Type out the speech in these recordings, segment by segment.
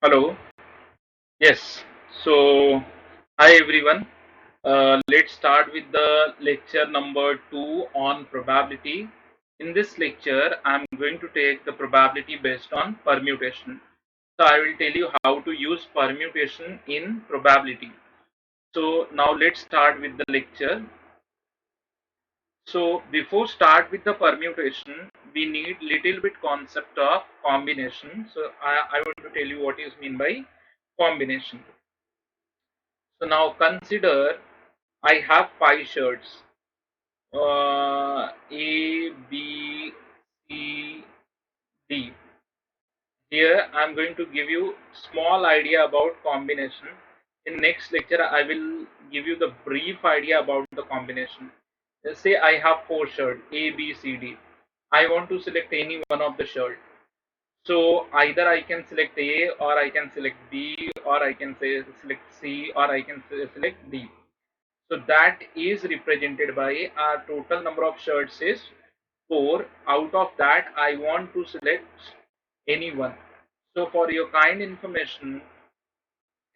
Hello. Yes. So, hi everyone. Let's start with the lecture number 2 on probability. In this lecture, I'm going to take the probability based on permutation. So, I will tell you how to use permutation in probability. So, now let's start with the lecture. So, before start with the permutation, we need little bit concept of combination. So, I want to tell you what is mean by combination. So now consider I have five shirts A, B, C, D. Here I am going to give you small idea about combination. In next lecture I will give you the brief idea about the combination. Let's say I have four shirts A, B, C, D. I want to select any one of the shirt. So either I can select A or I can select B or I can say select C or I can select D. So that is represented by our total number of shirts is 4. Out of that, I want to select any one. So for your kind information,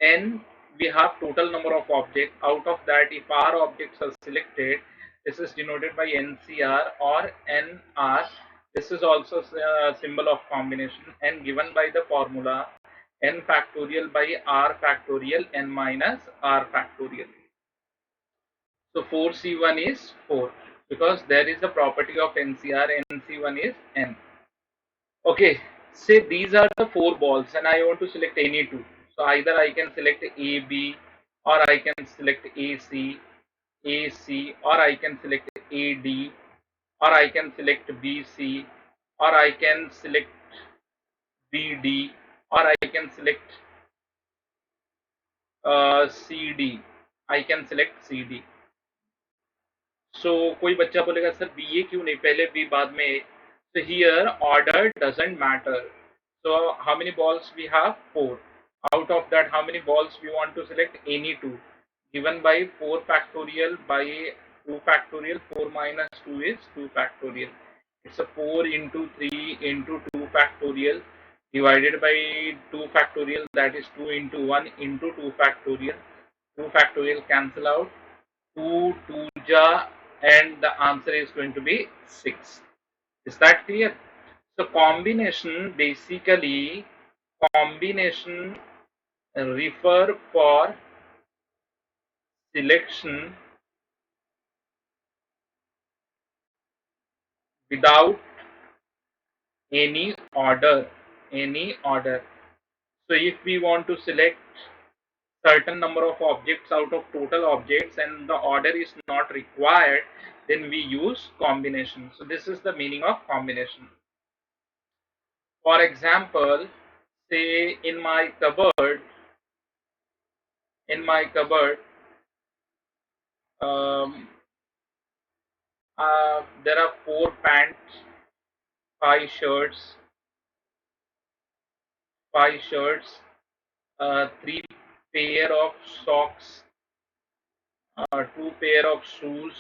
N, we have total number of objects. Out of that, if R objects are selected, this is denoted by NCR or NR. This is also a symbol of combination and given by the formula n factorial by r factorial n minus r factorial. So 4C1 is 4 because there is a property of NCR, NC1 is N. Okay, say these are the four balls and I want to select any two. So either I can select AB or I can select AC, or I can select AD, or I can select BC, or I can select BD, or I can select CD. I can select CD. सो कोई बच्चा बोलेगा sir B ए क्यों नहीं, पहले B बाद में ए. So here order doesn't matter. So how many balls we have? 4. Out of that, how many balls we want to select? Any two. Given by 4 factorial by 2 factorial. 4 minus 2 is 2 factorial. It's a 4 into 3 into 2 factorial divided by 2 factorial, that is 2 into 1 into 2 factorial. 2 factorial cancel out. 2 2 ja, and the answer is going to be 6. Is that clear? So combination, basically combination refer for selection without any order. So if we want to select certain number of objects out of total objects and the order is not required, then we use combination. So this is the meaning of combination. For example, say in my cupboard, um, there are four pants, five shirts, three pair of socks, two pair of shoes,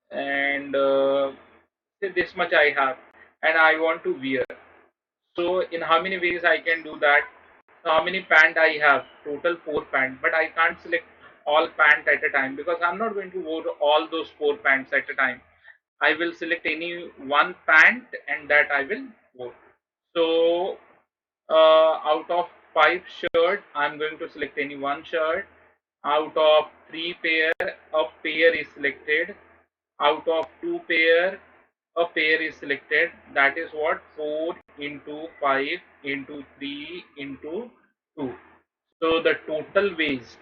and say this much I have, and I want to wear. So in how many ways I can do that? So how many pant I have? Total four pant, but I can't select all pant at a time because I'm not going to wear all those four pants at a time. I will select any one pant and that I will wear. So out of five shirt, I'm going to select any one shirt. Out of three pair, a pair is selected. Out of two pair, a pair is selected. That is what? 4 into 5 into 3 into 2. So the total ways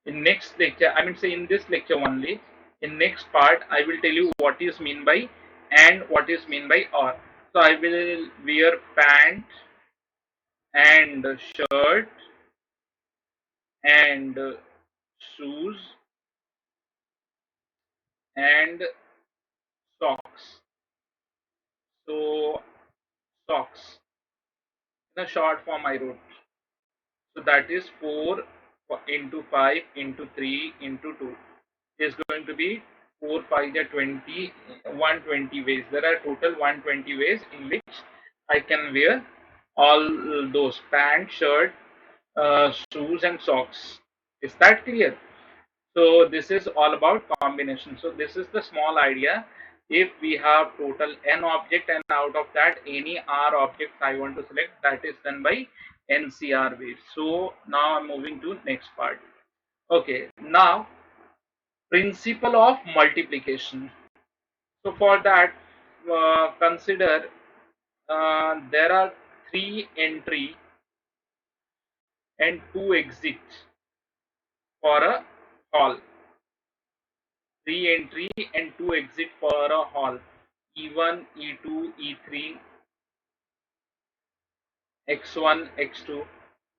in next lecture, I mean say in this lecture only, in next part I will tell you what is mean by and what is mean by or. So I will wear pant and shirt and shoes and socks. So socks, the short form I wrote. So that is 4 into 5 into 3 into 2 is going to be 4 5 120 ways. There are total 120 ways in which I can wear all those pant, shirt, shoes and socks. Is that clear? So this is all about combination. So this is the small idea. If we have total n object and out of that any r objects I want to select, that is done by NCR ways. So now I'm moving to next part. Okay, now principle of multiplication. So for that, consider there are 3 entry and 2 exits for a hall. 3 entry and 2 exit for a hall. E1, E2, E3, X1, X2,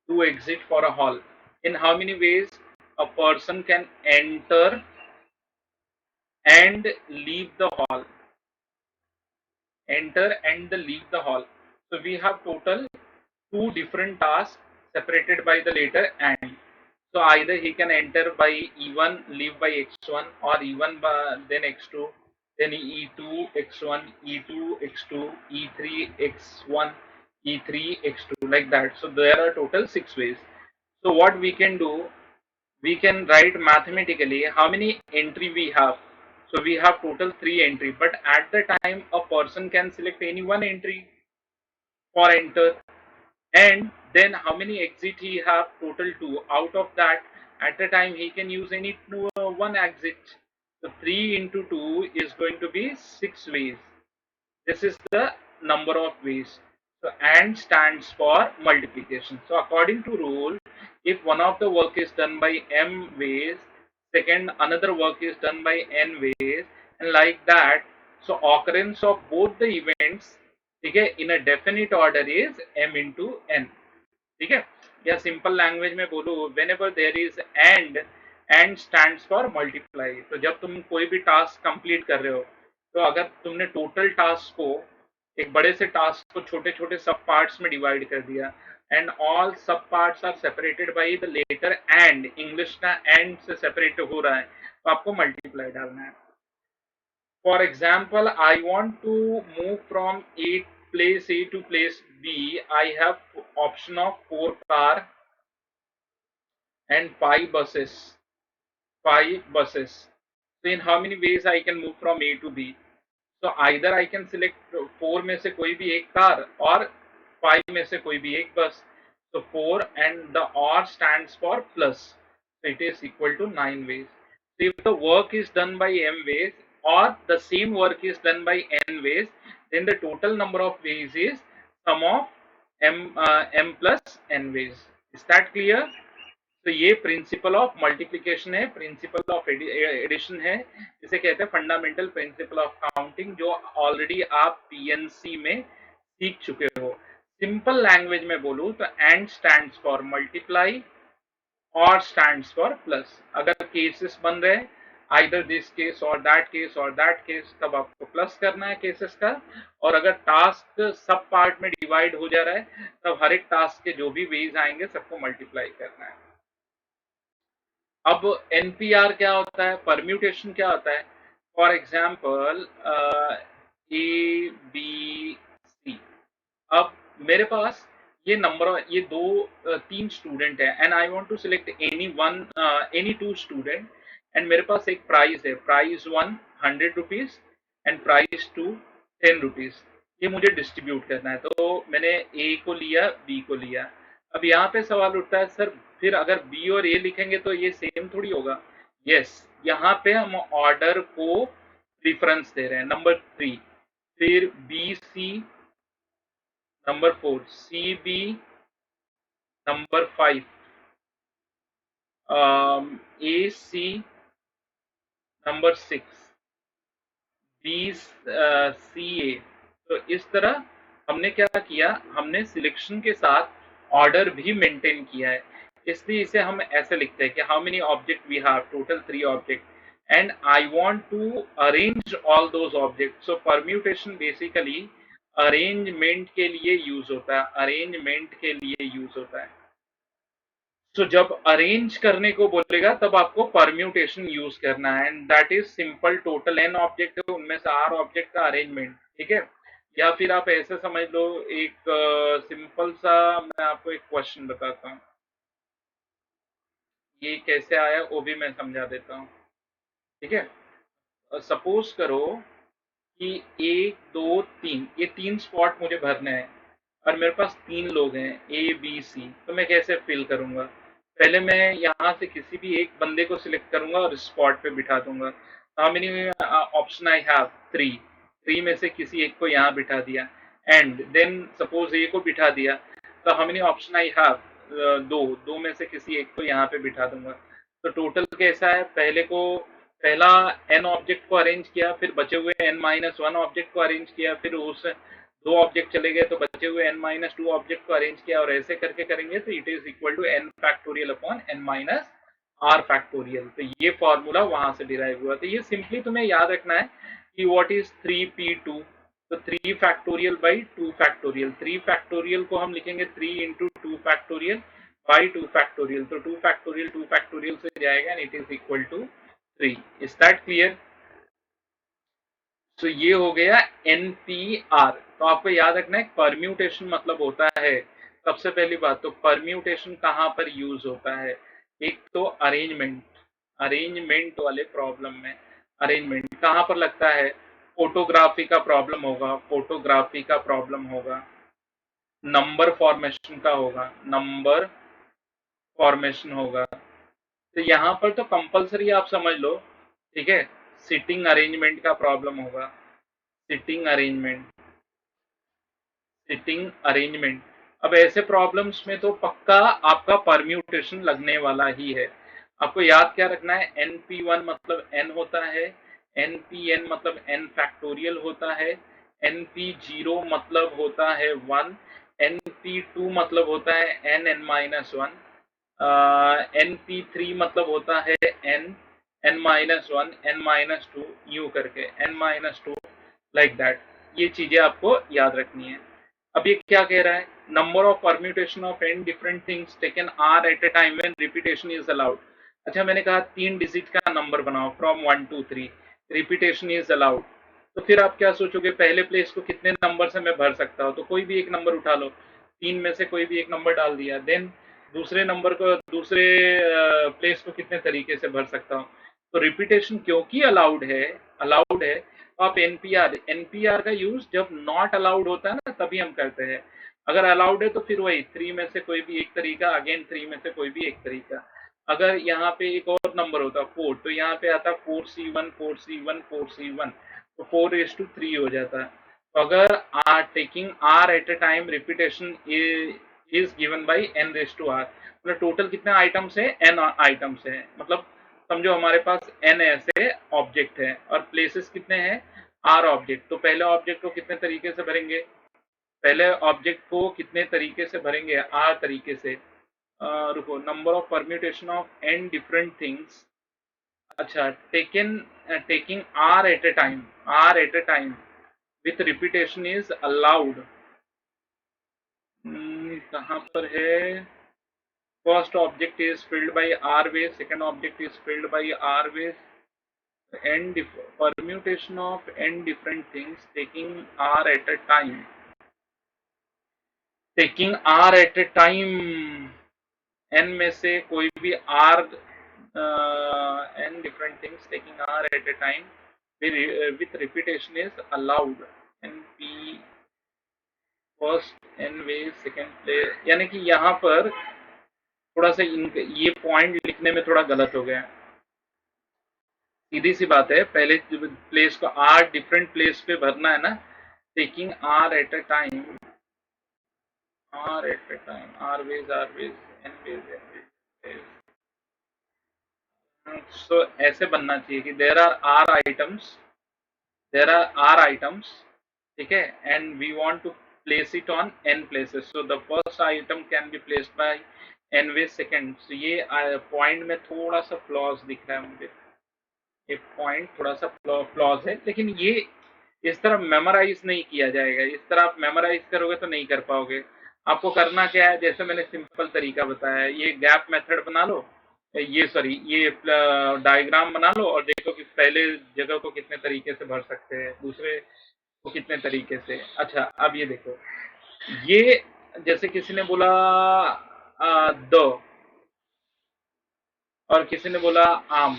2 exit for a hall. In how many ways a person can enter and leave the hall? Enter and leave the hall. So we have total 2 different tasks separated by the letter and. So either he can enter by E1, leave by X1, or E1 by, then X2, then E2, X1, E2, X2, E3, X1, E3, X2, like that. So there are total 6 ways. So what we can do, we can write mathematically how many entry we have. So we have total 3 entry, but at the time a person can select any one entry for enter, and then how many exit he have, total 2. Out of that, at a time he can use any one exit. So 3 into 2 is going to be 6 ways. This is the number of ways. So and stands for multiplication. So according to rule, if one of the work is done by m ways, second another work is done by n ways, and like that. So occurrence of both the events, ठीक है, in a definite order is m into n. ठीक है, या simple language में बोलूं, whenever there is and stands for multiply. तो जब तुम कोई भी टास्क कंप्लीट कर रहे हो, तो अगर तुमने टोटल टास्क को, एक बड़े से टास्क को छोटे छोटे सब पार्ट्स में डिवाइड कर दिया, एंड ऑल सब parts are separated by the letter and, English का एंड से सेपरेट हो रहा है, तो आपको मल्टीप्लाई डालना है. For example, I want to move from place A to place B. I have option of 4 car and 5 buses. 5 buses. So in how many ways I can move from A to B? So either I can select 4 में से कोई भी एक car और 5 में से कोई भी एक बस. So 4 and the or stands for plus. So it is equal to 9 ways. So if the work is done by m ways or the same work is done by n ways, then the total number of ways is sum of m plus n ways. Is that clear? तो ये principle of multiplication है, principle of addition है, इसे कहते हैं fundamental principle of counting, जो already आप PNC में सीख चुके हो. सिंपल लैंग्वेज में बोलूं तो एंड स्टैंड्स फॉर मल्टीप्लाई और स्टैंड्स फॉर प्लस. अगर केसेस बन रहे आइदर दिस केस और दैट केस, तब आपको प्लस करना है केसेस का. और अगर टास्क सब पार्ट में डिवाइड हो जा रहा है, तब हर एक टास्क के जो भी वेज आएंगे सबको मल्टीप्लाई करना है. अब एनपीआर क्या होता है, परम्यूटेशन क्या होता है. For example A B C. अब मेरे पास ये नंबर, ये 3 स्टूडेंट है and I want to select any 2 student, and मेरे पास एक प्राइस है, प्राइस 1 100 रुपीज एंड प्राइस 2 10 रुपीज. ये मुझे डिस्ट्रीब्यूट करना है. तो मैंने ए को लिया, बी को लिया. अब यहाँ पे सवाल उठता है, सर फिर अगर बी और ए लिखेंगे तो ये सेम थोड़ी होगा. यस, यहाँ पे हम ऑर्डर को प्रिफरेंस दे रहे हैं. नंबर 3, फिर B C, number 4 C B, number 5 A C, number 6 B C A. तो इस तरह हमने क्या किया, हमने सिलेक्शन के साथ ऑर्डर भी मेंटेन किया है. इसलिए इसे हम ऐसे लिखते हैं कि how many object we have, total 3 object, and I want to arrange all those object. So permutation basically arrangement के लिए यूज होता है, अरेंजमेंट के लिए यूज होता है. तो जब अरेंज करने को बोलेगा तब आपको परम्यूटेशन यूज करना है, and that is simple. Total an object है, उनमें से आर ऑब्जेक्ट का अरेंजमेंट. ठीक है, या फिर आप ऐसे समझ लो, एक सिंपल सा मैं आपको एक क्वेश्चन बताता हूँ, ये कैसे आया वो भी मैं समझा देता हूँ। ठीक है, सपोज करो कि एक दो तीन, ये तीन स्पॉट मुझे भरने हैं और मेरे पास तीन लोग हैं ए बी सी, तो मैं कैसे फिल करूंगा? पहले मैं यहाँ से किसी भी एक बंदे को सिलेक्ट करूंगा और स्पॉट पे बिठा दूंगा। How many option I have? Three. Three में से किसी एक को यहाँ बिठा दिया, एंड देन सपोज ए को बिठा दिया, तो how many option I have? दो। दो में से किसी एक को यहाँ पे बिठा दूंगा। तो टोटल कैसा है? पहला एन ऑब्जेक्ट को अरेंज किया, फिर बचे हुए एन माइनस वन ऑब्जेक्ट को अरेंज किया, फिर उस दो ऑब्जेक्ट चले गए तो बचे हुए एन माइनस टू ऑब्जेक्ट को अरेंज किया, और ऐसे करके करेंगे तो it is equal to n factorial upon n minus r factorial. तो ये फॉर्मूला वहां से डिराइव हुआ। तो ये सिंपली तुम्हें याद रखना है कि व्हाट इज 3p2। तो 3 फैक्टोरियल बाई 2 फैक्टोरियल, 3 फैक्टोरियल को हम लिखेंगे 3 इंटू 2 फैक्टोरियल बाई 2 फैक्टोरियल, तो 2 फैक्टोरियल से जाएगा and it is equal to 3। Is that clear? तो ये हो गया NPR। तो आपको याद रखना है परम्यूटेशन मतलब होता है, सबसे पहली बात तो परम्यूटेशन कहाँ पर यूज होता है? एक तो अरेंजमेंट, अरेंजमेंट वाले प्रॉब्लम में। अरेंजमेंट कहाँ पर लगता है? फोटोग्राफी का प्रॉब्लम होगा, फोटोग्राफी का प्रॉब्लम होगा, नंबर फॉर्मेशन का होगा, नंबर फॉर्मेशन होगा। तो यहाँ पर तो कंपलसरी आप समझ लो, ठीक है, सिटिंग अरेंजमेंट का प्रॉब्लम होगा, सिटिंग अरेंजमेंट, सिटिंग अरेंजमेंट। अब ऐसे प्रॉब्लम्स में तो पक्का आपका परम्यूटेशन लगने वाला ही है। आपको याद क्या रखना है? NP1 मतलब n होता है, NPN मतलब n फैक्टोरियल होता है, NP0 मतलब होता है 1, NP2 मतलब होता है n माइनस वन, NP3 मतलब होता है n minus one, n minus two, you करके n minus two, like that. ये चीजें आपको याद रखनी है। अब ये क्या कह रहा है? Number of permutation of n different things taken r at a time when repetition is allowed. अच्छा, मैंने कहा 3 डिजिट का नंबर बनाओ from 1 to 3, repetition is allowed. तो फिर आप क्या सोचोगे, पहले प्लेस को कितने नंबर से मैं भर सकता हूँ? तो कोई भी एक नंबर उठा लो, तीन में से कोई भी एक नंबर डाल दिया, देन दूसरे नंबर को, दूसरे प्लेस को कितने तरीके से भर सकता हूँ? तो रिपीटेशन क्योंकि अलाउड है, तो आप एनपीआर का यूज जब नॉट अलाउड होता है ना तभी हम करते हैं। अगर अलाउड है तो फिर वही थ्री में से कोई भी एक तरीका, अगेन थ्री में से कोई भी एक तरीका। अगर यहाँ पे एक और नंबर होता फोर, तो यहाँ पे आता 4C1 4C1 4C1, तो 4:3 हो जाता है। तो अगर r taking r at a time repetition is given by n⁻r, मतलब टोटल कितने आइटम्स है? n आइटम्स है। मतलब समझो हमारे पास n ऐसे ऑब्जेक्ट है और प्लेसेस कितने हैं? r object. तो पहले ऑब्जेक्ट को कितने तरीके से भरेंगे? पहले ऑब्जेक्ट को कितने तरीके से भरेंगे? r तरीके से। रुको, number of permutation of n different things. अच्छा, taking r at a time with repetition is allowed. कहाँ पर है? First object is filled by R ways, second object is filled by R ways, permutation of n different things taking R at a time. Taking R at a time, n में से कोई भी R, n different things taking R at a time with repetition is allowed. NP first n ways, second place, यानी कि यहाँ पर थोड़ा सा ये पॉइंट लिखने में थोड़ा गलत हो गया। सीधी सी बात है, पहले प्लेस को आर डिफरेंट प्लेस पे भरना है ना, taking r at a time, r at a time, r ways n ways, so ऐसे बनना चाहिए कि देयर आर आइटम्स, ठीक है, and we want to place it on n places, so the first item can be placed by n ways second. So ये point में थोड़ा सा फ्लॉज दिख रहा है मुझे, एक पॉइंट थोड़ा सा फ्लॉज है, लेकिन ये इस तरह मेमोराइज नहीं किया जाएगा। इस तरह आप मेमोराइज करोगे तो नहीं कर पाओगे। आपको करना क्या है, जैसे मैंने सिंपल तरीका बताया, ये गैप मेथड बना लो, ये डायग्राम बना लो और देखो कि पहले जगह को कितने तरीके से भर सकते हैं, दूसरे वो कितने तरीके से। अच्छा अब ये देखो, ये जैसे किसी ने बोला द, और किसी ने बोला आम,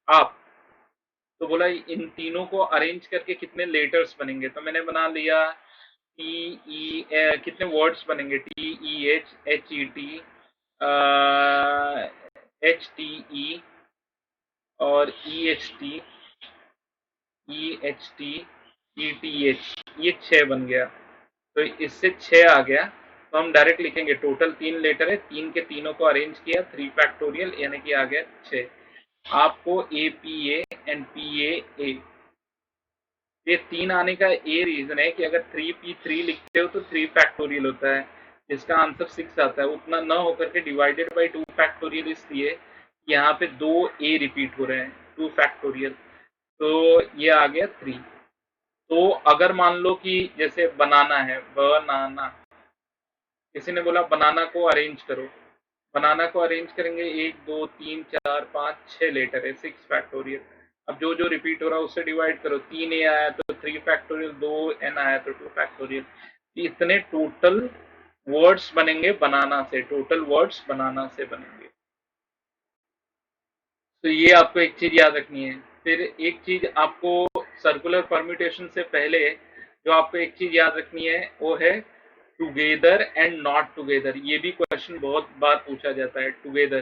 आप, तो बोला इन तीनों को अरेंज करके कितने लेटर्स बनेंगे, तो मैंने बना लिया टी ई, कितने वर्ड्स बनेंगे, T E H, H E T, H T E, और E H T, E H T, E T H, ये 6 बन गया। तो इससे 6 आ गया, तो हम डायरेक्ट लिखेंगे टोटल 3 लेटर है, 3 के तीनों को अरेंज किया 3 फैक्टोरियल, यानी कि आ गया 6। आपको A P and P A, ये 3 आने का ए रीजन है कि अगर 3p3 लिखते हो तो 3 फैक्टोरियल होता है, इसका आंसर 6 आता है। उतना न होकर के डिवाइडेड बाई 2 फैक्टोरियल, इसलिए यहाँ पे 2 ए रिपीट हो रहे हैं, 2 फैक्टोरियल, तो ये आ गया 3। तो अगर मान लो कि जैसे बनाना है, बनाना, किसी ने बोला बनाना को अरेंज करो, बनाना को अरेंज करेंगे, 1 2 3 4 5 6 लेटर है, 6 फैक्टोरियल। अब जो जो रिपीट हो रहा है उससे डिवाइड करो, 3 ए आया तो 3 फैक्टोरियल, 2 एन आया तो 2 फैक्टोरियल। इतने टोटल वर्ड्स बनेंगे बनाना से, टोटल वर्ड्स बनाना से बनेंगे। तो ये आपको एक चीज याद रखनी है। फिर एक चीज आपको सर्कुलर परम्यूटेशन से पहले जो आपको एक चीज याद रखनी है वो है टुगेदर एंड नॉट टुगेदर। ये भी क्वेश्चन बहुत बार पूछा जाता है। टुगेदर,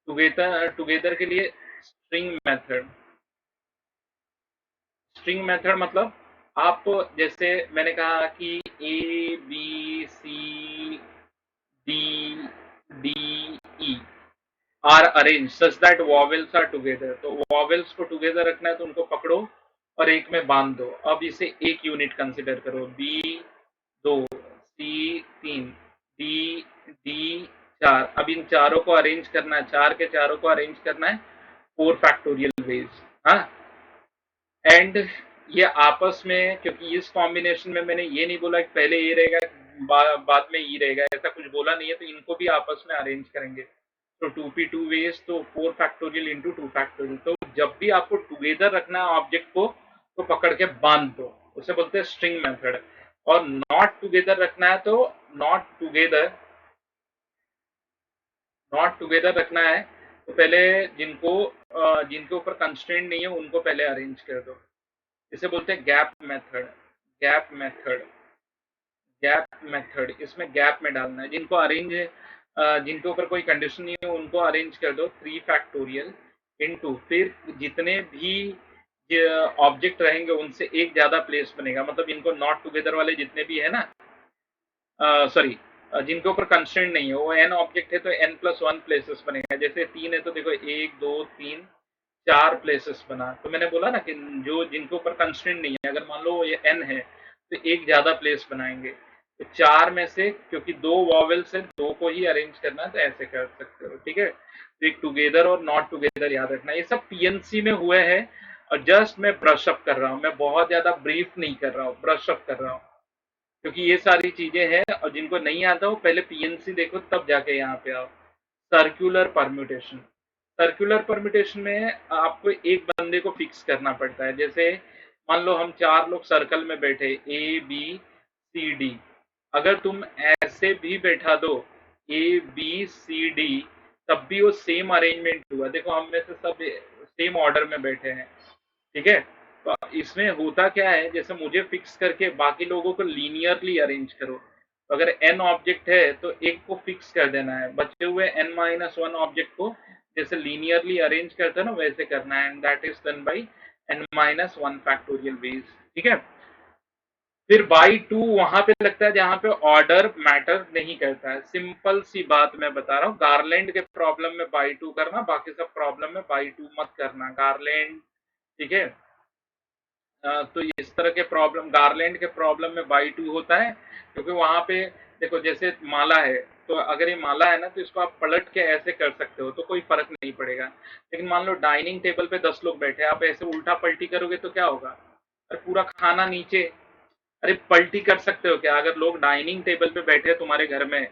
टुगेदर, टुगेदर के लिए स्ट्रिंग मेथड। स्ट्रिंग मेथड मतलब आप, जैसे मैंने कहा कि A B C D D E are arrange such that vowels are together, तो वॉवेल्स को टुगेदर रखना है तो उनको पकड़ो और एक में बांध दो। अब इसे एक यूनिट कंसिडर करो, बी 2, सी 3, डी डी 4। अब इन चारों को अरेंज करना है, चार के चारों को अरेंज करना है 4 फैक्टोरियल वेज। हाँ, एंड ये आपस में, क्योंकि इस कॉम्बिनेशन में मैंने ये नहीं बोला कि पहले ये रहेगा बाद में ई रहेगा, ऐसा कुछ बोला नहीं है, तो इनको भी आपस में अरेंज करेंगे। तो 2p2 वेज, तो 4 फैक्टोरियल इंटू 2 फैक्टोरियल। तो जब भी आपको टुगेदर रखना है ऑब्जेक्ट को तो पकड़ के बांध दो, उसे बोलते हैं स्ट्रिंग मेथड। और नॉट टुगेदर रखना है तो नॉट टुगेदर, नॉट टुगेदर रखना है तो पहले जिनको जिनके ऊपर कंस्ट्रेंट नहीं है उनको पहले अरेंज कर दो। इसे बोलते हैं gap method. Gap method, gap method, इसमें गैप में डालना है। जिनको अरेंज, जिनके ऊपर कोई कंडीशन नहीं है उनको अरेंज कर दो 3 फैक्टोरियल इनटू, फिर जितने भी ऑब्जेक्ट रहेंगे उनसे एक ज्यादा प्लेस बनेगा। मतलब इनको नॉट टुगेदर वाले जितने भी है ना, सॉरी, जिनके ऊपर कंस्ट्रेंट नहीं है, वो एन ऑब्जेक्ट है तो n+1 प्लेसेस बनेगा। जैसे 3 है तो देखो 1 2 3 4 प्लेसेस बना। तो मैंने बोला ना कि जो जिनके ऊपर कंस्ट्रेंट नहीं है, अगर मान लो ये n है तो एक ज्यादा प्लेस बनाएंगे। तो 4 में से, क्योंकि 2 वॉवेल्स है, 2 को ही अरेंज करना है, तो ऐसे कर सकते हो। ठीक है, तो एक टुगेदर और नॉट टुगेदर याद रखना। ये सब पीएनसी में हुए हैं और जस्ट मैं ब्रश अप कर रहा हूँ, मैं बहुत ज्यादा ब्रीफ नहीं कर रहा हूँ, ब्रश अप कर रहा हूँ, क्योंकि ये सारी चीजें हैं और जिनको नहीं आता वो पहले पीएनसी देखो तब जाके यहाँ पे आओ। सर्कुलर परम्यूटेशन, सर्कुलर परम्यूटेशन में आपको एक बंदे को फिक्स करना पड़ता है। जैसे मान लो हम 4 लोग सर्कल में बैठे, ए बी सी डी, अगर तुम ऐसे भी बैठा दो ए बी सी डी, तब भी वो सेम अरेंजमेंट हुआ। देखो हम में से सब सेम ऑर्डर में बैठे हैं, ठीक है। तो इसमें होता क्या है, जैसे मुझे फिक्स करके बाकी लोगों को लीनियरली अरेंज करो। तो अगर n ऑब्जेक्ट है तो एक को फिक्स कर देना है, बचे हुए n-1 ऑब्जेक्ट को जैसे लीनियरली अरेंज करते हैं ना वैसे करना है, and that is done by n-1 factorial veg. ठीक है, फिर बाई 2 वहां पे लगता है जहां पे ऑर्डर मैटर नहीं करता है। सिंपल सी बात मैं बता रहा हूँ, गार्लैंड के प्रॉब्लम में बाई 2 करना, बाकी सब प्रॉब्लम में बाई 2 मत करना, गार्लैंड। ठीक है, तो इस तरह के प्रॉब्लम, गार्लैंड के प्रॉब्लम में बाई 2 होता है, क्योंकि वहां पे देखो जैसे माला है, तो अगर ये माला है ना तो इसको आप पलट के ऐसे कर सकते हो तो कोई फर्क नहीं पड़ेगा। लेकिन मान लो डाइनिंग टेबल पे 10 लोग बैठे, आप ऐसे उल्टा पलटी करोगे तो क्या होगा, अरे पूरा खाना नीचे। अरे पलटी कर सकते हो क्या, अगर लोग डाइनिंग टेबल पे बैठे हैं तुम्हारे घर में,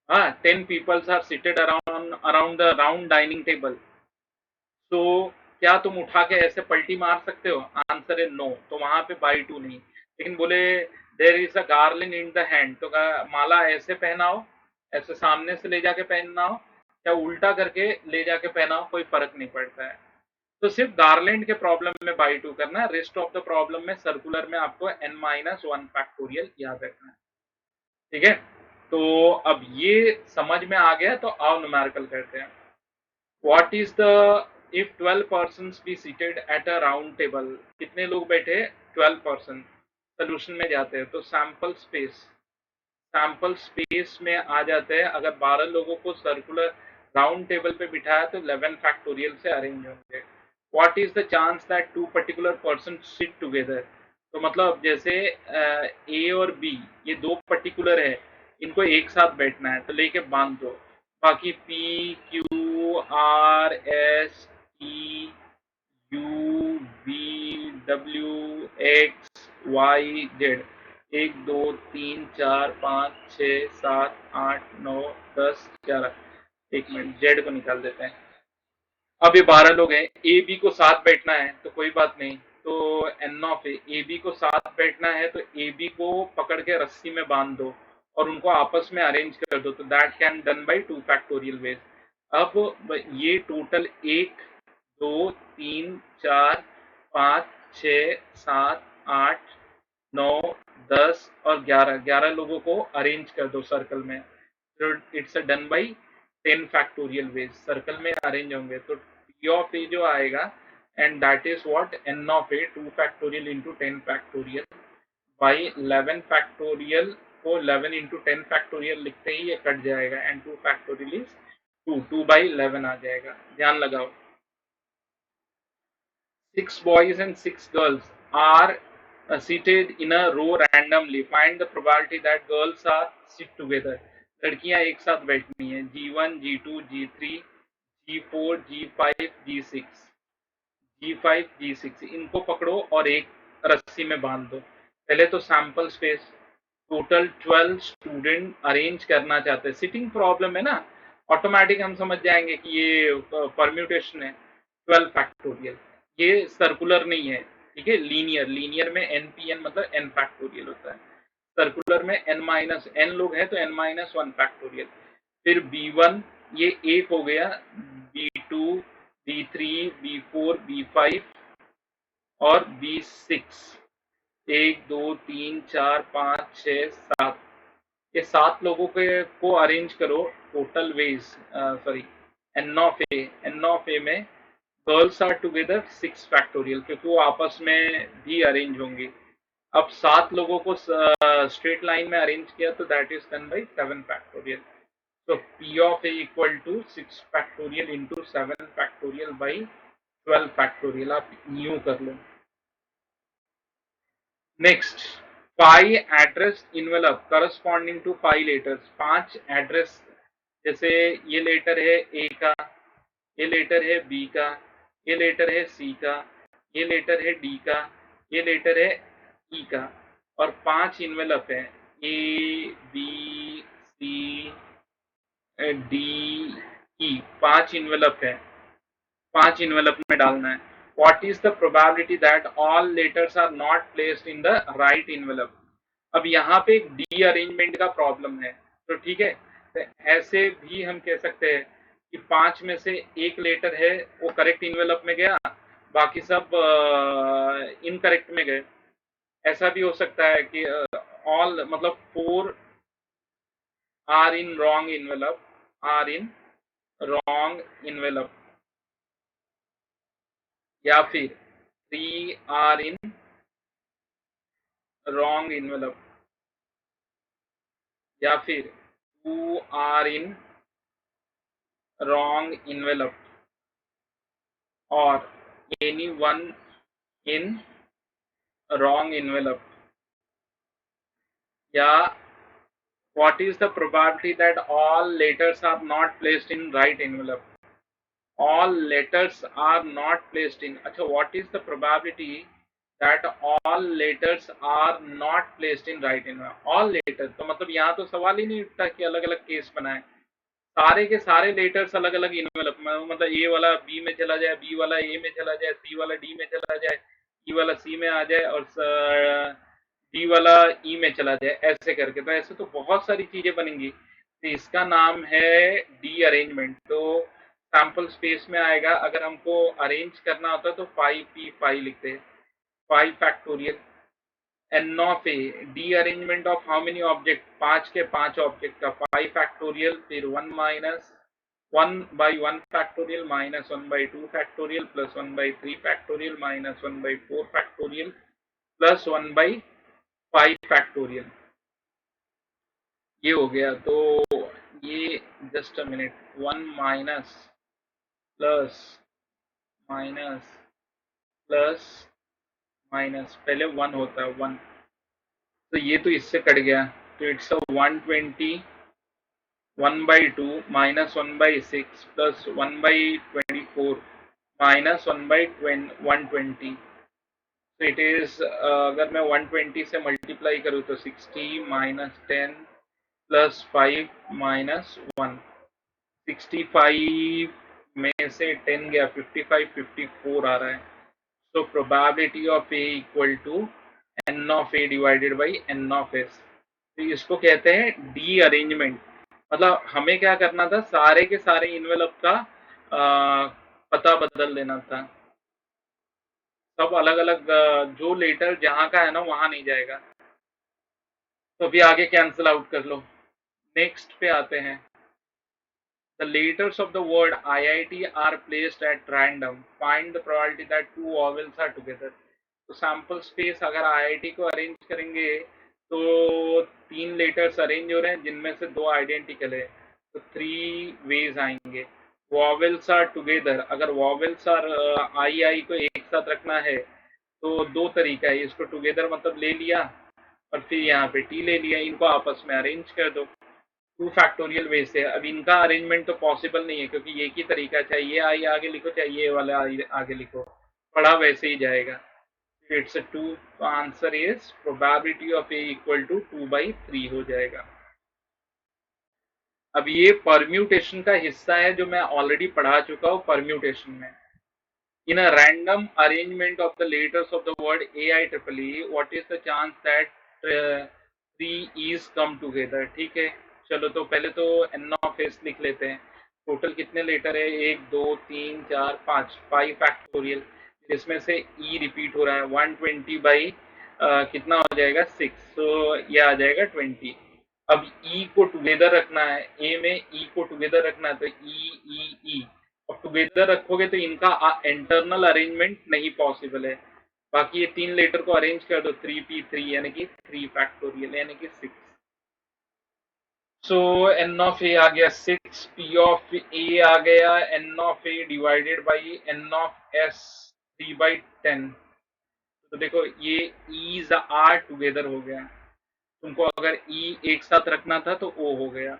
हाँ, 10 peoples are seated around around the round dining table, तो क्या तुम उठा के ऐसे पलटी मार सकते हो? आंसर है नो, तो वहां पे बाई 2 नहीं। लेकिन बोले there is a garland in the hand, तो माला ऐसे पहनाओ, ऐसे सामने से ले जाके पहनना हो या उल्टा करके ले जाके पहनाओ, कोई फर्क नहीं पड़ता है। तो सिर्फ गार्लैंड के प्रॉब्लम में बाई टू करना है, रेस्ट ऑफ द प्रॉब्लम में सर्कुलर में आपको n-1 फैक्टोरियल याद रखना है। ठीक है, तो अब ये समझ में आ गया, तो आओ न्यूमेरिकल करते हैं। What is the if 12 person be seated at a round table, कितने लोग बैठे, 12 पर्सन। सोल्यूशन में जाते हैं तो सैंपल स्पेस में आ जाते हैं। अगर 12 लोगों को सर्कुलर राउंड टेबल पे बिठाया तो 11 फैक्टोरियल से अरेंज होंगे। What is the chance that two particular person sit together, तो मतलब जैसे ए और बी ये दो पर्टिकुलर है, इनको एक साथ बैठना है तो लेके बांध दो। बाकी P Q R S T U V W X Y Z, 1 2 3 4 5 6 7 8 9 10 11, 1 minute Z को निकाल देते हैं। अब ये 12 लोग हैं, ए बी को साथ बैठना है तो कोई बात नहीं, तो एन ऑफ ए बी को साथ बैठना है तो ए बी को पकड़ के रस्सी में बांध दो और उनको आपस में अरेंज कर दो, तो that can done by 2 factorial veg. अब ये टोटल 1 2 3 4 5 6 7 8 9 10 और 11 लोगों को अरेंज कर दो सर्कल में, तो it's done by 10 factorial veg, circle में अरेंज होंगे। तो टी ऑफ ए जो आएगा and that is what an of A 2 factorial into 10 factorial by 11 factorial को 11 इंटू 10 फैक्टोरियल लिखते ही ये कट जाएगा एंड 2 फैक्टोरियल इज 2 2/11 आ जाएगा। ध्यान लगाओ, 6 boys and 6 girls are seated in a row randomly. Find the probability that girls are sit together. लड़कियां एक साथ बैठनी है, G1 G2 G3 G4 G5 G6 G5 G6, इनको पकड़ो और एक रस्सी में बांध दो। पहले तो sample space, total 12 student arrange करना चाहते हैं। सिटिंग प्रॉब्लम है ना, ऑटोमेटिक हम समझ जाएंगे कि ये परम्यूटेशन है। 12 फैक्टोरियल, ये सर्कुलर नहीं है, ठीक है, लीनियर, लीनियर में एन पी एन मतलब एन फैक्टोरियल होता है, सर्कुलर में n माइनस एन लोग हैं तो n-1 फैक्टोरियल। फिर b1 ये एक हो गया, b2 b3 b4 b5 और b6, 1 2 3 4 5 6 7, ये 7 लोगों के को अरेंज करो total ways, sorry n of A में गर्ल्स आर टुगेदर 6 फैक्टोरियल, क्योंकि वो आपस में भी अरेंज होंगे। अब 7 लोगों को स्ट्रेट लाइन में अरेंज किया तो that is done by 7 factorial. तो P of A equal to 6 factorial into 7 factorial by 12 factorial, आप न्यू कर लो। Next, 5 address envelope corresponding to 5 letters, 5 address, जैसे ये लेटर है ए का, ये लेटर है बी का, ये लेटर है सी का, ये लेटर है डी का, ये लेटर है ई का, और 5 इनवेलप है A B C D E, 5 envelope है, 5 इनवेलप में डालना है। What is the probability that all letters are not placed in the right envelope? अब यहाँ पे एक डी अरेंजमेंट का प्रॉब्लम है, तो ठीक है, तो ऐसे भी हम कह सकते हैं कि 5 में से एक लेटर है वो करेक्ट इन्वेलप में गया, बाकी सब इनकरेक्ट में गए। ऐसा भी हो सकता है कि ऑल मतलब 4 are in wrong envelope, are in wrong envelope, या फिर 3 आर इन रॉन्ग इन्वेलप, या फिर 2 आर इन रॉन्ग इन्वेलप, और any one in wrong envelope, या what is the probability that all letters are not placed in right envelope? All letters are not placed in, अच्छा, what is the probability that all letters are not placed in right envelope? All letters, तो मतलब यहाँ तो सवाल ही नहीं उठता कि अलग अलग केस बनाए, सारे के सारे लेटर्स अलग अलग इन्वेलप में, मतलब ए वाला बी में चला जाए, बी वाला ए में चला जाए, सी वाला डी में चला जाए, ई वाला सी में आ जाए, और डी वाला ई में चला जाए ऐसे करके, तो ऐसे तो बहुत सारी चीजें बनेंगी। तो इसका नाम है डी अरेंजमेंट। तो सैंपल स्पेस में आएगा, अगर हमको अरेंज करना होता तो 5p5 लिखते हैं, 5 factorial n of A, derangement of how many object, 5 के 5 ऑब्जेक्ट का 5 फैक्टोरियल, फिर 1 minus 1/1 factorial minus 1/2 factorial plus 1/3 factorial minus 1/4 factorial plus 1/5 factorial. ये हो गया। तो ये just a minute, 1 minus plus minus plus minus, पहले 1 होता है 1, तो ये तो इससे कट गया, तो it's a 120 1/2 minus 1/6 plus 1/24 minus 1/120। तो इट इज, अगर मैं 120 से मल्टीप्लाई करूँ तो 60 माइनस 10 प्लस 5 माइनस 1, 65 में से 10 गया, 55 54 आ रहा है। So probability of A equal to n of A divided by n of S. तो इसको कहते हैं डी अरेंजमेंट। मतलब हमें क्या करना था, सारे के सारे इन्वेलप का पता बदल देना था। सब अलग अलग, जो लेटर जहां का है ना वहां नहीं जाएगा। तो अभी आगे कैंसिल आउट कर लो। नेक्स्ट पे आते हैं। The letters of the word IIT are placed at random. Find the probability that two vowels are together. तो सैम्पल स्पेस अगर IIT को अरेंज करेंगे तो 3 लेटर्स अरेंज हो रहे हैं जिनमें से 2 आइडेंटिकल है, तो 3 वेज आएंगे। वॉवेल्स आर टुगेदर, अगर वॉवेल्स आर आई को एक साथ रखना है तो 2 तरीका है, इसको टुगेदर मतलब ले लिया और फिर यहाँ पे टी ले लिया, इनको आपस में अरेंज कर दो 2 फैक्टोरियल वे से। अब इनका अरेंजमेंट तो पॉसिबल नहीं है क्योंकि एक ही तरीका, चाहिए आई आगे लिखो चाहिए ये वाला आई आगे लिखो, पढ़ा वैसे ही जाएगा। It's a 2, answer is probability of A equal to 2/3 हो जाएगा। अब ये परम्यूटेशन का हिस्सा है जो मैं ऑलरेडी पढ़ा चुका हूँ परम्यूटेशन में। In a random arrangement of the letters of the word AIEEE, what is the chance that three E's come together? ठीक है, चलो तो पहले तो N of S लिख लेते हैं। टोटल कितने लेटर है, 1 2 3 4 5, 5 फैक्टोरियल, जिसमें से E रिपीट हो रहा है 120 बाई कितना हो जाएगा 6, तो ये आ जाएगा 20। अब E को टुगेदर रखना है, A में E को टुगेदर रखना है तो E और टुगेदर रखोगे तो इनका इंटरनल अरेंजमेंट नहीं पॉसिबल है। बाकी ये 3 लेटर को अरेंज कर दो 3p3 यानी कि 3 फैक्टोरियल यानी कि 6। सो n ऑफ ए आ गया 6, p ऑफ ए आ गया n of A divided by n of s 3/10। तो देखो ये e's आर टुगेदर हो गया, तुमको अगर e एक साथ रखना था तो o हो गया।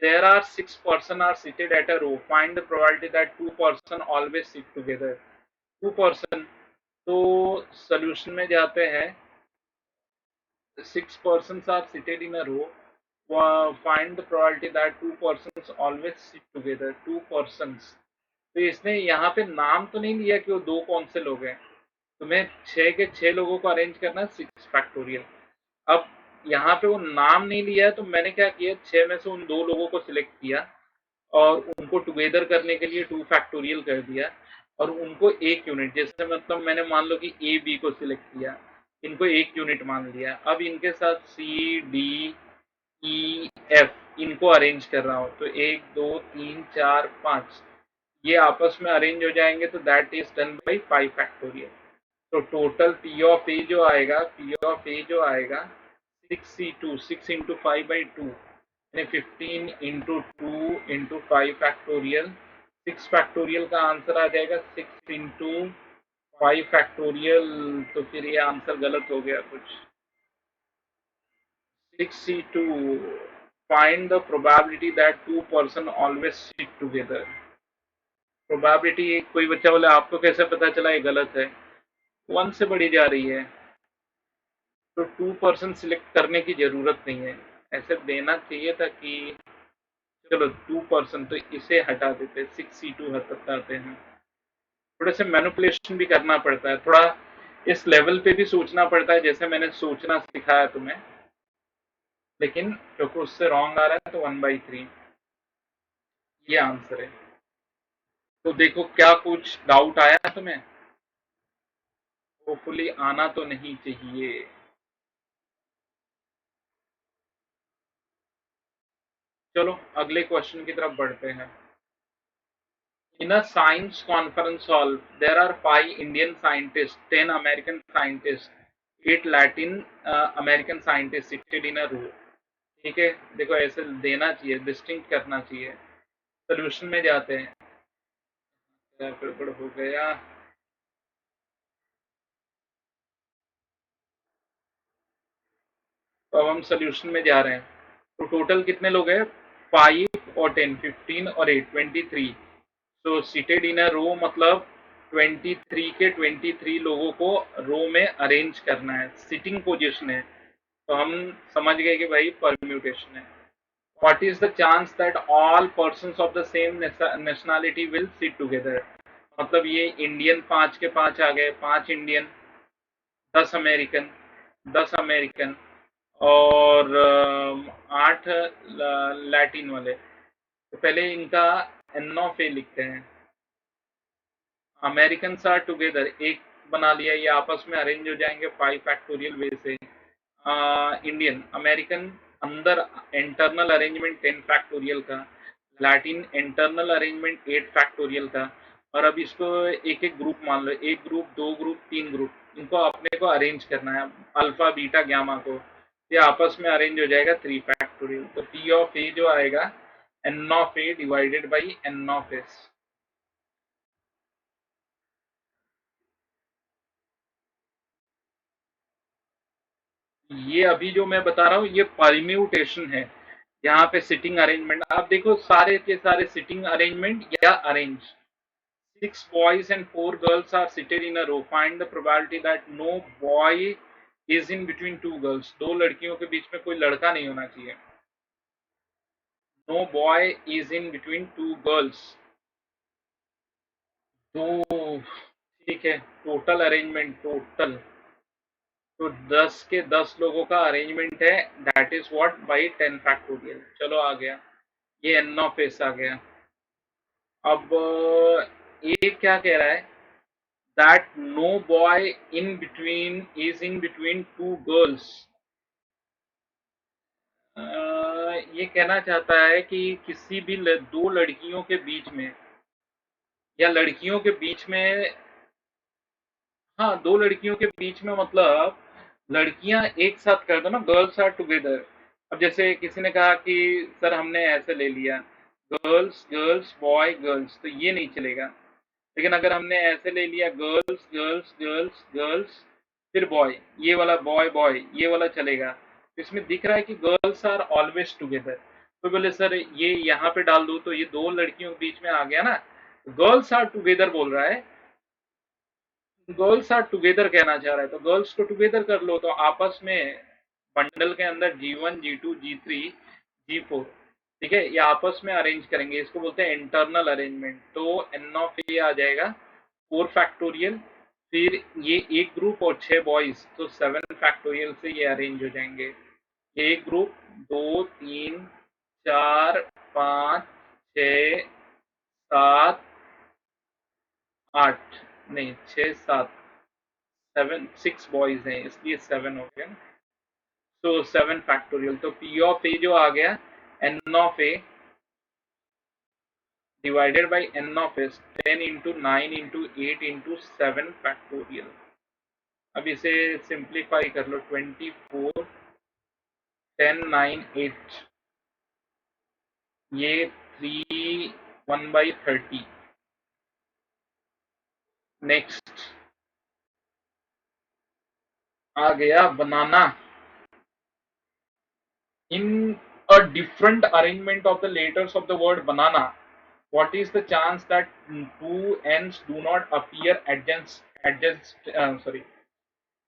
There are 6 persons are seated at a row. Find the probability that 2 persons always sit together. 2 person, तो solution में जाते हैं। 6 persons are seated in a row. Find the probability that 2 persons always sit together. 2 persons. तो इसने यहाँ पे नाम तो नहीं लिया कि वो 2 कौन से लोग हैं। तुम्हें 6 के 6 लोगों को अरेंज करना है 6 फैक्टोरियल। अब यहाँ पे वो नाम नहीं लिया है तो मैंने क्या किया, 6 में से उन 2 लोगों को सिलेक्ट किया और उनको टुगेदर करने के लिए 2 फैक्टोरियल कर दिया और उनको 1 यूनिट, जैसे मतलब मैंने मान लो कि ए बी को सिलेक्ट किया, इनको 1 यूनिट मान लिया। अब इनके साथ सी डी ई एफ इनको अरेंज कर रहा हूँ, तो 1 2 3 4 5 ये आपस में अरेंज हो जाएंगे, तो that is done by 5 factorial. तो टोटल पी ऑफ ए जो आएगा, पी ऑफ ए जो आएगा 6c2, 6 इंटू 5/2 यानी 15 इंटू 2 इंटू 5 फैक्टोरियल। 6 फैक्टोरियल का आंसर आ जाएगा 6 इंटू 5 फैक्टोरियल, तो फिर ये आंसर गलत हो गया कुछ। 6c2, find the probability that 2 person always sit together. Probability, कोई बच्चा बोले आपको कैसे पता चला ये गलत है, 1 से बढ़ी जा रही है तो 2 पर्सन सिलेक्ट करने की जरूरत नहीं है। ऐसे देना चाहिए था कि चलो 2 पर्सन, तो इसे हटा देते, 6c2 हटाते हैं। थोड़े से मैनिपुलेशन भी करना पड़ता है, थोड़ा इस लेवल पे भी सोचना पड़ता है जैसे मैंने सोचना सिखाया तुम्हें, लेकिन क्योंकि उससे रॉन्ग आ रहा है तो 1/3 ये आंसर है। तो देखो क्या कुछ डाउट आया तुम्हें? होपफुली आना तो नहीं चाहिए। चलो अगले क्वेश्चन की तरफ बढ़ते हैं। In a science conference hall, there are 5 Indian scientists, 10 American scientists, 8 Latin American scientists seated in a row. ठीक है, देखो ऐसे देना चाहिए, डिस्टिंक्ट करना चाहिए। सोल्यूशन में जाते हैं। गड़बड़ हो गया। तो अब हम सोल्यूशन में जा रहे हैं। तो टोटल कितने लोग हैं? 5 और 10, 15 और 8, 23। तो सीटेड इन अ रो मतलब 23 के 23 लोगों को रो में अरेंज करना है, सिटिंग पोजीशन है। तो हम समझ गए कि भाई परम्यूटेशन है। What is the chance that all persons of the same nationality will sit together? मतलब ये इंडियन 5 के 5 आ गए, 5 इंडियन, 10 अमेरिकन, 10 अमेरिकन और 8 लैटिन वाले। तो पहले इनका एन ऑफ ए लिखते हैं। अमेरिकन आर टुगेदर एक बना लिया, ये आपस में अरेंज हो जाएंगे 5 फैक्टोरियल वे से। इंडियन अमेरिकन अंदर इंटरनल अरेंजमेंट 10 फैक्टोरियल का, लैटिन इंटरनल अरेंजमेंट 8 फैक्टोरियल का। और अब इसको एक एक ग्रुप मान लो, एक ग्रुप, दो ग्रुप, तीन ग्रुप, इनको अपने को अरेंज करना है अल्फा बीटा गामा को। ये आपस में अरेंज हो जाएगा 3 फैक्टोरियल। तो पी ऑफ ए जो आएगा n of A divided by n of S. ये अभी जो मैं बता रहा हूँ ये परम्यूटेशन है। यहाँ पे सिटिंग अरेंजमेंट आप देखो, सारे के सारे सिटिंग अरेंजमेंट या arrange. 6 boys and 4 girls are seated in a row. Find the probability that no boy is in between 2 girls. दो लड़कियों के बीच में कोई लड़का नहीं होना चाहिए। No boy is in between 2 girls. तो ठीक है, टोटल अरेंजमेंट टोटल तो 10 के 10 लोगों का अरेंजमेंट है। That is what by 10 factorial. चलो आ गया, ये एन ऑफ एस आ गया। अब ये क्या कह रहा है? That no boy in between is in between 2 girls. ये कहना चाहता है कि किसी भी दो लड़कियों के बीच में या लड़कियों के बीच में, हाँ दो लड़कियों के बीच में मतलब लड़कियां एक साथ कर दो ना, गर्ल्स आर टुगेदर। अब जैसे किसी ने कहा कि सर हमने ऐसे ले लिया, गर्ल्स गर्ल्स बॉय गर्ल्स, तो ये नहीं चलेगा। लेकिन अगर हमने ऐसे ले लिया गर्ल्स गर्ल्स गर्ल्स गर्ल्स फिर बॉय, ये वाला बॉय बॉय, ये वाला चलेगा। इसमें दिख रहा है कि गर्ल्स आर ऑलवेज टुगेदर। तो बोले सर ये यहाँ पे डाल दो तो ये दो लड़कियों के बीच में आ गया ना। गर्ल्स आर टुगेदर बोल रहा है, गर्ल्स आर टुगेदर कहना चाह रहा है, तो गर्ल्स को टुगेदर कर लो तो आपस में बंडल के अंदर G1 G2 G3 G4, ठीक है, ये आपस में अरेंज करेंगे। इसको बोलते हैं इंटरनल अरेंजमेंट। तो एन ऑफ ए आ जाएगा 4 फैक्टोरियल, फिर ये एक ग्रुप और 6 बॉयज, तो 7 फैक्टोरियल से ये अरेंज हो जाएंगे। एक ग्रुप, 2 3 4 5 6 7 8, नहीं 6 7, 6 बॉयज हैं इसलिए 7 हो गया। तो 7 फैक्टोरियल। तो पी ऑफ ए जो आ गया n of A divided by n of S, 10 into 9 into 8 into 7 factorial. अब इसे सिंप्लीफाई कर लो, 24 10 9 8, ये 3 1/30। नेक्स्ट आ गया बनाना। In a different arrangement of the letters of the word banana, what is the chance that two ends do not appear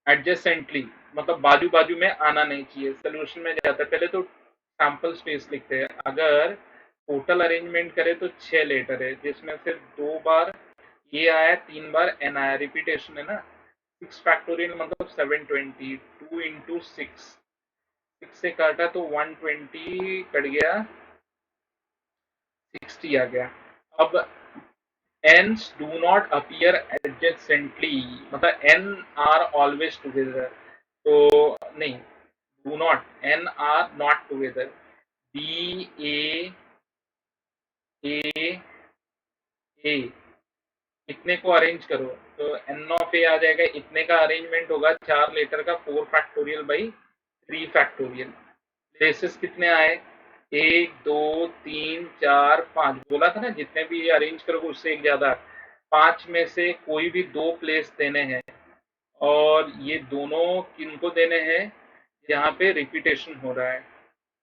adjacently? मतलब बाजू बाजू में आना नहीं चाहिए। सोल्यूशन में जाता है, पहले तो सैंपल स्पेस लिखते हैं। अगर टोटल अरेंजमेंट करें तो 6 लेटर है, जिसमें से 2 बार ये आया, 3 बार एन आया, रिपीटेशन है ना। 6 फैक्टोरियल मतलब 720, 2 इंटू 6, 6 से काटा तो 120 कट गया, 60 आ गया। अब n's do not appear adjacently, मतलब n are always together, तो नहीं, do not, n are not together, b a a इतने को अरेंज करो तो एन ऑफ ए आ जाएगा, इतने का अरेंजमेंट होगा 4 लेटर का 4 फैक्टोरियल बाई 3 फैक्टोरियल। प्लेसेस कितने आए, 1 2 3 4 5, बोला था ना जितने भी अरेंज करोगे उससे एक ज्यादा, 5 में से कोई भी 2 प्लेस देने हैं, और ये दोनों किनको देने हैं, यहाँ पे रिपीटेशन हो रहा है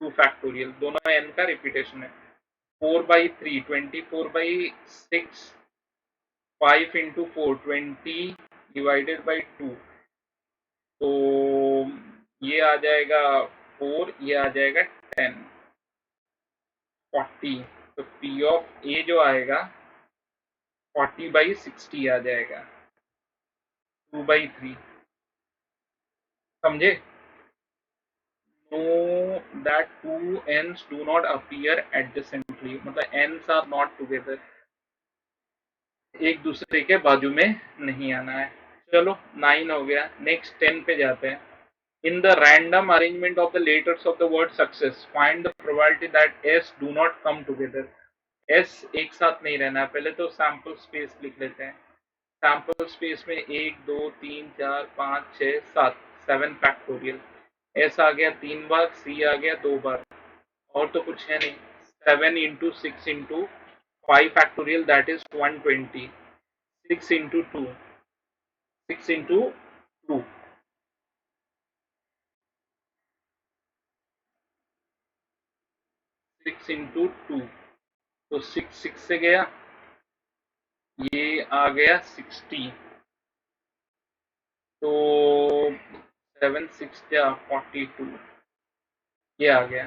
2 फैक्टोरियल, दोनों एन का रिपीटेशन है। 4/3 24/6, 5 इंटू 4 20 डिवाइडेड बाई 2, तो ये आ जाएगा 4, ये आ जाएगा 10, 40, तो पी ऑफ ए जो आएगा 40/60 आ जाएगा, 2/3, समझे। Know that two ends do not appear adjacently, मतलब एंड्स आर नॉट टुगेदर, एक दूसरे के बाजू में नहीं आना है। चलो 9 हो गया, नेक्स्ट 10 पे जाते हैं। In the random arrangement of the letters of the word success, find the probability that S do not come together. S एक साथ नहीं रहना है, पहले तो सैम्पल स्पेस लिख लेते हैं। सैम्पल स्पेस में 1 2 3 4 5 6 7, 7 फैक्टोरियल, S आ गया 3 बार, C आ गया 2 बार, और तो कुछ है नहीं। 7 into 6 into 5 factorial that is 120, 6 into 2, 6 into 2, 6 into 2, तो 6 6 से गया, ये आ गया 60, तो 7 6 क्या 42, ये आ गया।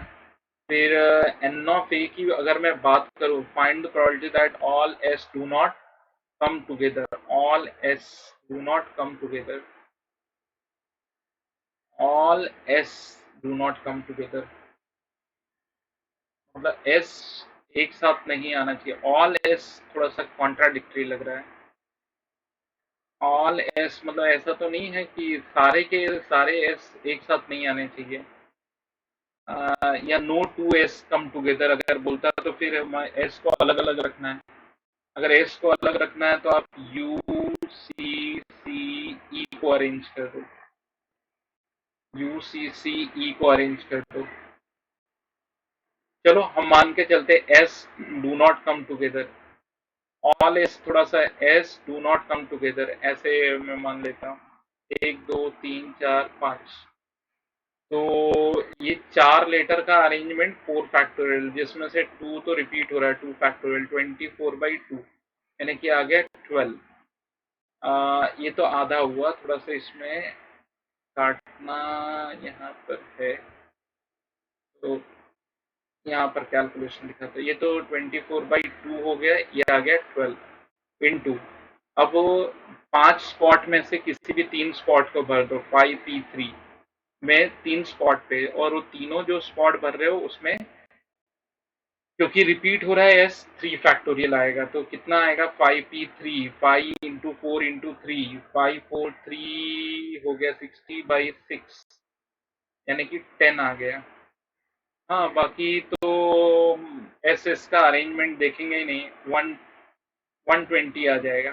फिर एन ऑफ ए की अगर मैं बात करूं, find the probability that all S do not come together, all S do not come together, all S do not come together, मतलब एस एक साथ नहीं आना चाहिए। ऑल एस थोड़ा सा कॉन्ट्राडिक्टरी लग रहा है। ऑल एस मतलब ऐसा तो नहीं है कि सारे के सारे एस एक साथ नहीं आने चाहिए, या no two S come together अगर बोलता तो फिर एस को अलग अलग रखना है। अगर एस को अलग रखना है तो आप यू सी सी ई को अरेंज कर दो, यू सी सी ई को अरेंज कर दो। चलो हम मान के चलते S do not come together, all S थोड़ा सा S do not come together ऐसे मैं मान लेता हूँ, 1 2 3 4 5, तो ये 4 लेटर का अरेंजमेंट 4 फैक्टोरियल, जिसमें से 2 तो रिपीट हो रहा है, 2 फैक्टोरियल 24/2, यानी कि आ गया 12। ये तो आधा हुआ, थोड़ा सा इसमें काटना यहाँ पर है, तो यहाँ पर कैलकुलेशन लिखा था, ये तो 24/2 हो गया, ये आ गया 12 इंटू, अब 5 स्पॉट में से किसी भी 3 स्पॉट को भर दो, 5p3 में 3 स्पॉट पे, और वो तीनों जो स्पॉट भर रहे हो उसमें क्योंकि रिपीट हो रहा है एस 3 फैक्टोरियल आएगा, तो कितना आएगा 5p3, 5 इंटू 4 इंटू 3, 5 4 3 हो गया 60/6, यानी कि 10 आ गया। हाँ बाकी तो एस एस का अरेंजमेंट देखेंगे ही नहीं, 120 आ जाएगा,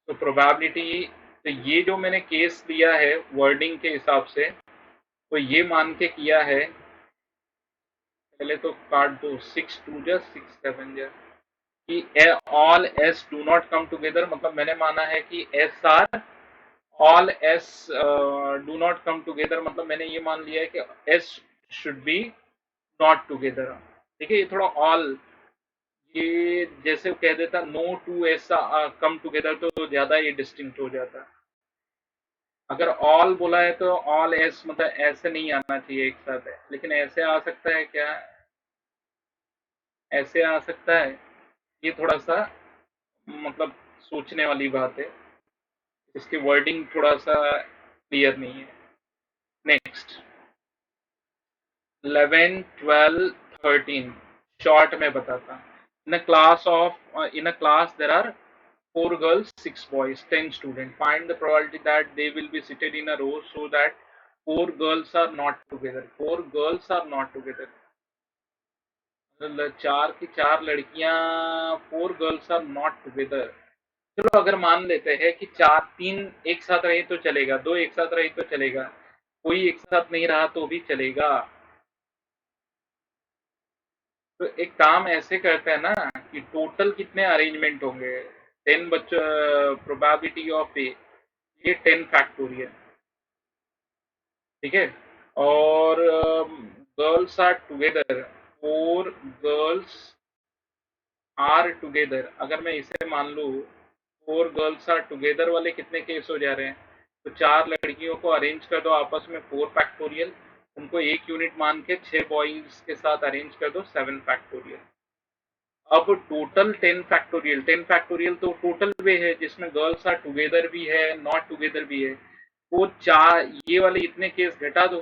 तो प्रोबेबिलिटी, तो ये जो मैंने केस लिया है वर्डिंग के हिसाब से, तो ये मान के किया है, पहले तो काट दो, 6 2 जा 6 7 जा, कि all S do not come together, मतलब मैंने माना है कि S are all S do not come together, मतलब मैंने ये मान लिया है कि S should be not together. ठीक है, ये थोड़ा ऑल, ये जैसे कह देता no two S come together तो ज्यादा ये डिस्टिंक्ट हो जाता। अगर ऑल बोला है तो ऑल एस मतलब ऐसे नहीं आना चाहिए एक साथ है, लेकिन ऐसे आ सकता है क्या, ऐसे आ सकता है, ये थोड़ा सा मतलब सोचने वाली बात है, इसकी वर्डिंग थोड़ा सा क्लियर नहीं है। नेक्स्ट 11, 12, 13 शॉर्ट में बताता। In a class there are 4 girls, 6 boys, 10 students. Find the probability that they will be seated in a row so that 4 girls are not together. 4 girls are not together. मतलब 4 की 4 लड़कियां, 4 girls are not together. चलो अगर मान लेते हैं कि 3 एक साथ रहे तो चलेगा, 2 एक साथ रहे तो चलेगा, कोई एक साथ नहीं रहा तो भी चलेगा। तो एक काम ऐसे करते हैं ना कि टोटल कितने अरेंजमेंट होंगे, 10 बच्चों, प्रोबेबिलिटी ऑफ ए, ये 10 फैक्टोरियल, ठीक है। और girls are together, 4 girls are together, अगर मैं इसे मान लूँ 4 गर्ल्स आर टुगेदर वाले कितने केस हो जा रहे हैं, तो 4 लड़कियों को अरेंज कर दो आपस में 4 फैक्टोरियल, उनको एक यूनिट मान के 6 बॉयज के साथ अरेंज कर दो 7 फैक्टोरियल। अब टोटल 10 फैक्टोरियल, 10 फैक्टोरियल तो टोटल वे है जिसमें गर्ल्स आर टुगेदर भी है, नॉट टुगेदर भी है। वो चार ये वाले इतने केस घटा दो,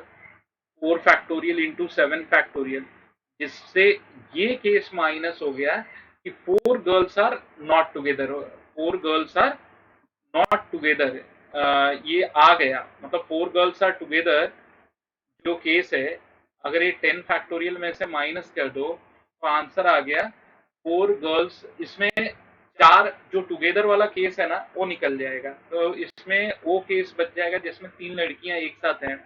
4 फैक्टोरियल इंटू 7 फैक्टोरियल, जिससे ये केस माइनस हो गया कि 4 girls are not together, 4 girls are not together, ये आ गया। मतलब 4 गर्ल्स आर टुगेदर जो केस है, अगर ये 10 फैक्टोरियल में से माइनस कर दो तो आंसर आ गया 4 गर्ल्स। इसमें 4 जो टुगेदर वाला केस है ना वो निकल जाएगा, तो इसमें वो केस बच जाएगा जिसमें 3 लड़कियां एक साथ हैं,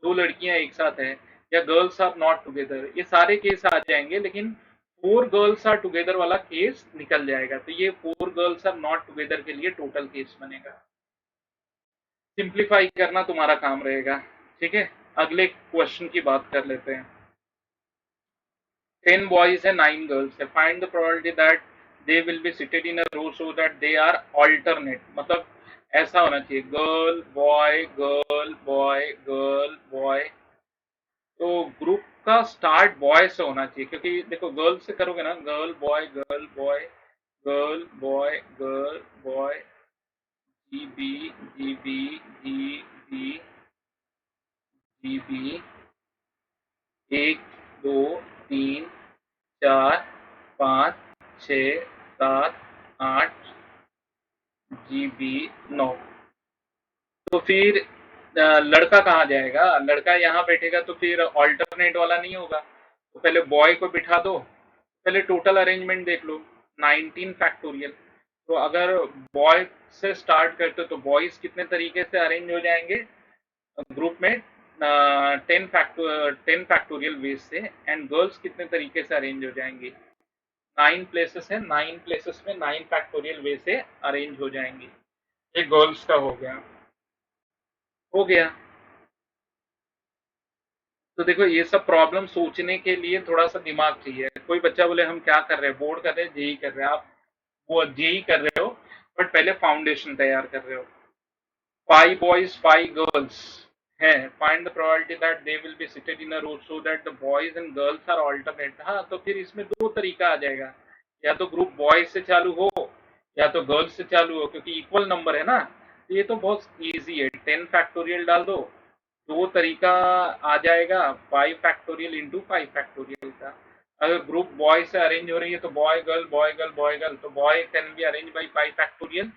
2 लड़कियां एक साथ हैं, या गर्ल्स आर नॉट टुगेदर, ये सारे केस आ जाएंगे, लेकिन 4 गर्ल्स आर टुगेदर वाला केस निकल जाएगा। तो ये 4 गर्ल्स आर नॉट टुगेदर के लिए टोटल केस बनेगा। सिंप्लीफाई करना तुम्हारा काम रहेगा, ठीक है। अगले क्वेश्चन की बात कर लेते हैं। 10 boys and 9 girls है, find the probability that they will be seated in a row so that they are alternate. मतलब ऐसा होना चाहिए, girl boy girl boy girl boy, तो ग्रुप का स्टार्ट बॉय से होना चाहिए, क्योंकि देखो गर्ल से करोगे ना, girl boy girl boy girl boy girl boy, G B G B G B G B, 1 2 3 4 5 6 7 8 G B 9। तो फिर लड़का कहाँ जाएगा, लड़का यहाँ बैठेगा तो फिर ऑल्टरनेट वाला नहीं होगा। तो पहले बॉय को बिठा दो, पहले टोटल अरेंजमेंट देख लो, 19 फैक्टोरियल। तो अगर बॉय से स्टार्ट करते तो बॉयज कितने तरीके से अरेंज हो जाएंगे ग्रुप में, 10 फैक्टोरियल वेज से, एंड गर्ल्स कितने तरीके से अरेंज हो जाएंगी, 9 प्लेसेस है, 9 प्लेसेस में 9 फैक्टोरियल वे से अरेंज हो जाएंगी। ये गर्ल्स का हो गया। हो गया। तो देखो ये सब प्रॉब्लम सोचने के लिए थोड़ा सा दिमाग चाहिए। कोई बच्चा बोले हम क्या कर रहे हैं, बोर्ड कर रहे हैं, जेई कर रहे हैं, आप वो जेई कर रहे हो बट पहले फाउंडेशन तैयार कर रहे हो। 5 boys 5 girls है, find the probability that they will be seated in a row so that the boys and girls are alternate. हाँ, तो फिर इसमें 2 तरीका आ जाएगा, या तो ग्रुप बॉयज से चालू हो या तो गर्ल्स से चालू हो, क्योंकि इक्वल नंबर है ना। तो ये तो बहुत इजी है, 10 फैक्टोरियल डाल दो, 2 तरीका आ जाएगा, 5 फैक्टोरियल इंटू 5 फैक्टोरियल का। अगर ग्रुप बॉय से अरेंज हो रही है तो boy girl boy girl boy girl, तो boy can be arrange by 5 factorial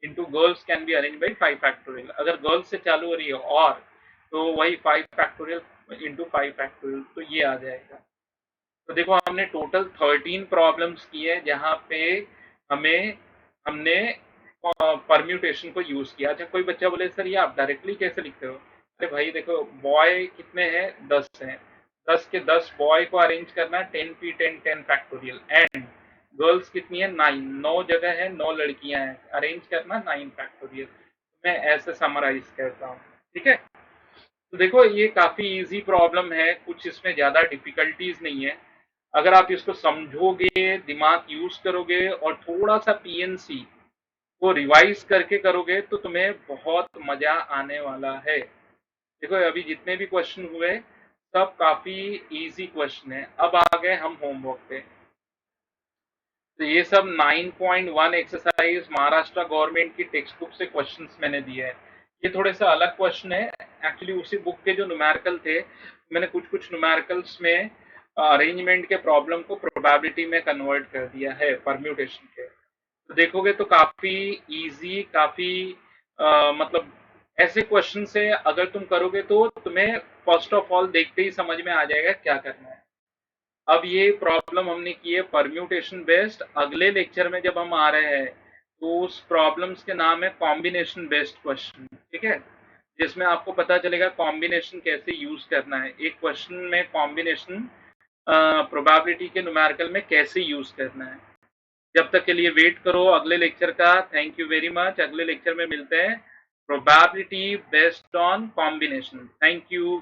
into girls can be arrange by 5 factorial. अगर गर्ल्स से चालू हो रही है और, तो वही 5 फैक्टोरियल इंटू 5 फैक्टोरियल, तो ये आ जाएगा। तो देखो हमने टोटल 13 प्रॉब्लम्स की है जहाँ पे हमें हमने परम्यूटेशन को यूज किया। अच्छा, कोई बच्चा बोले सर ये आप डायरेक्टली कैसे लिखते हो। अरे भाई देखो, बॉय कितने हैं, 10 हैं, 10 के 10 बॉय को अरेंज करना 10 पी 10 10 फैक्टोरियल, एंड गर्ल्स कितनी है 9, 9 जगह है, 9 लड़कियां हैं, अरेंज करना 9 फैक्टोरियल। मैं ऐसे समराइज करता हूँ, ठीक है। तो देखो ये काफी इजी प्रॉब्लम है, कुछ इसमें ज्यादा डिफिकल्टीज नहीं है। अगर आप इसको समझोगे, दिमाग यूज करोगे और थोड़ा सा पीएनसी को रिवाइज करके करोगे तो तुम्हें बहुत मजा आने वाला है। देखो अभी जितने भी क्वेश्चन हुए सब काफी इजी क्वेश्चन है। अब आ गए हम होमवर्क पे। तो ये सब 9.1 एक्सरसाइज महाराष्ट्र गवर्नमेंट की टेक्स्ट बुक से क्वेश्चंस मैंने दिए हैं। ये थोड़े सा अलग क्वेश्चन है, एक्चुअली उसी बुक के जो न्यूमेरिकल थे मैंने कुछ कुछ न्यूमेरिकल्स में अरेंजमेंट के प्रॉब्लम को प्रोबेबिलिटी में कन्वर्ट कर दिया है परम्यूटेशन के। तो देखोगे तो काफी इजी, काफी मतलब ऐसे क्वेश्चन से अगर तुम करोगे तो तुम्हें फर्स्ट ऑफ ऑल देखते ही समझ में आ जाएगा क्या करना है। अब ये प्रॉब्लम हमने की है परम्यूटेशन बेस्ड, अगले लेक्चर में जब हम आ रहे हैं तो उस प्रॉब्लम्स के नाम है कॉम्बिनेशन बेस्ड क्वेश्चन, ठीक है, जिसमें आपको पता चलेगा कॉम्बिनेशन कैसे यूज करना है, एक क्वेश्चन में कॉम्बिनेशन प्रोबेबिलिटी के न्यूमेरिकल में कैसे यूज करना है। जब तक के लिए वेट करो अगले लेक्चर का। थैंक यू वेरी मच, अगले लेक्चर में मिलते हैं, probability based on combination. Thank you.